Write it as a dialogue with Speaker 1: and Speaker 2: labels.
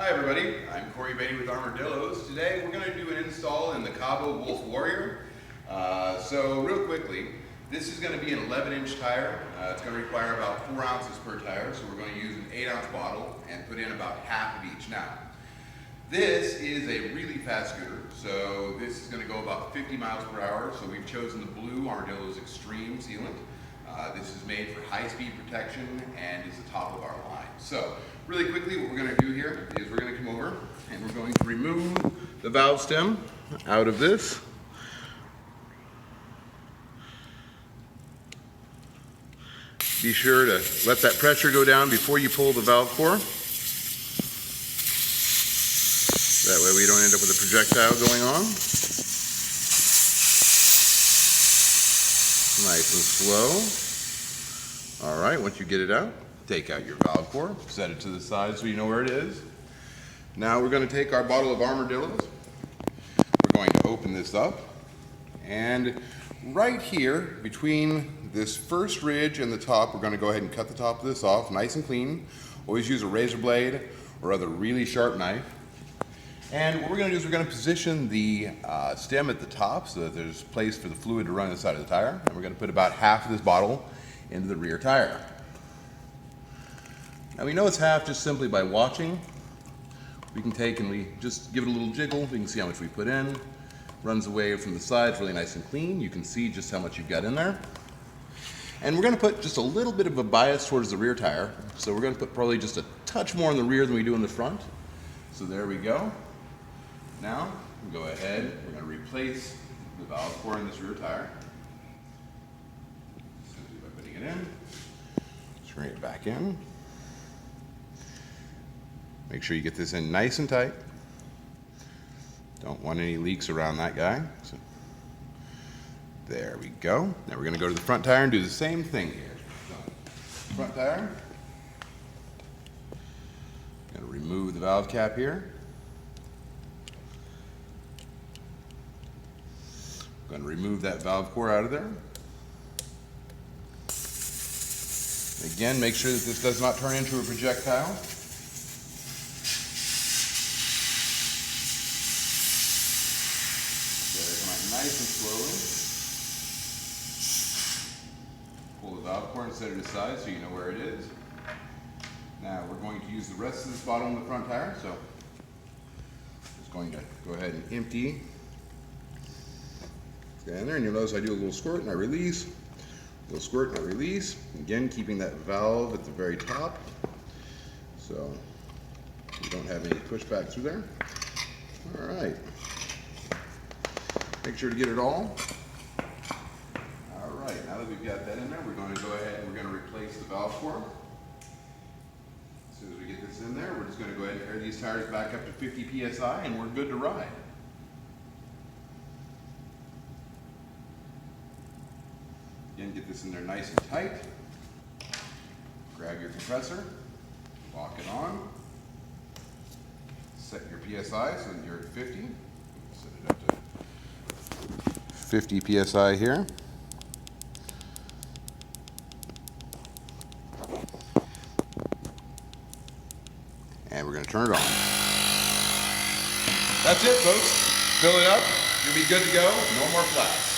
Speaker 1: Hi everybody, I'm Corey Beatty with Armor-Dilloz. Today we're going to do an install in the Kaabo Wolf Warrior. So real quickly, this is going to be an 11-inch tire. It's going to require about 4 ounces per tire, so we're going to use an 8-ounce bottle and put in about half of each. Now, this is a really fast scooter, so this is going to go about 50 miles per hour. So we've chosen the blue Armor-Dilloz Extreme sealant. This is made for high-speed protection and is the top of our line. So really quickly, what we're going to do here is we're going to come over and we're going to remove the valve stem out of this. Be sure to let that pressure go down before you pull the valve core. That way we don't end up with a projectile going on. Nice and slow. All right, once you get it out, take out your valve core, set it to the side so you know where it is. Now we're going to take our bottle of Armor-Dilloz. We're going to open this up, and right here between this first ridge and the top, we're going to go ahead and cut the top of this off nice and clean. Always use a razor blade or other really sharp knife. And what we're going to do is we're going to position the stem at the top so that there's place for the fluid to run inside of the tire. And we're going to put about half of this bottle into the rear tire. Now we know it's half just simply by watching. We can take and we just give it a little jiggle. We can see how much we put in. Runs away from the sides really nice and clean. You can see just how much you've got in there. And we're going to put just a little bit of a bias towards the rear tire. So we're going to put probably just a touch more in the rear than we do in the front. So there we go. Now, we'll go ahead, we're going to replace the valve core in this rear tire. Simply by putting it in, screwing it back in. Make sure you get this in nice and tight. Don't want any leaks around that guy. So, there we go. Now we're going to go to the front tire and do the same thing here. So, front tire. Going to remove the valve cap here. Going to remove that valve core out of there. Again, make sure that this does not turn into a projectile. Okay, come out nice and slowly. Pull the valve core and set it aside so you know where it is. Now we're going to use the rest of this bottle in the front tire, so just going to go ahead and empty in there, and you'll notice I do a little squirt and I release, a little squirt and I release. Again, keeping that valve at the very top, so you don't have any pushback through there. All right. Make sure to get it all. All right. Now that we've got that in there, we're going to go ahead and we're going to replace the valve core. As soon as we get this in there, we're just going to go ahead and air these tires back up to 50 psi, and we're good to ride. Again, get this in there nice and tight. Grab your compressor, lock it on, set your PSI so that you're at 50. Set it up to 50 PSI here. And we're going to turn it on. That's it, folks. Fill it up. You'll be good to go. No more flats.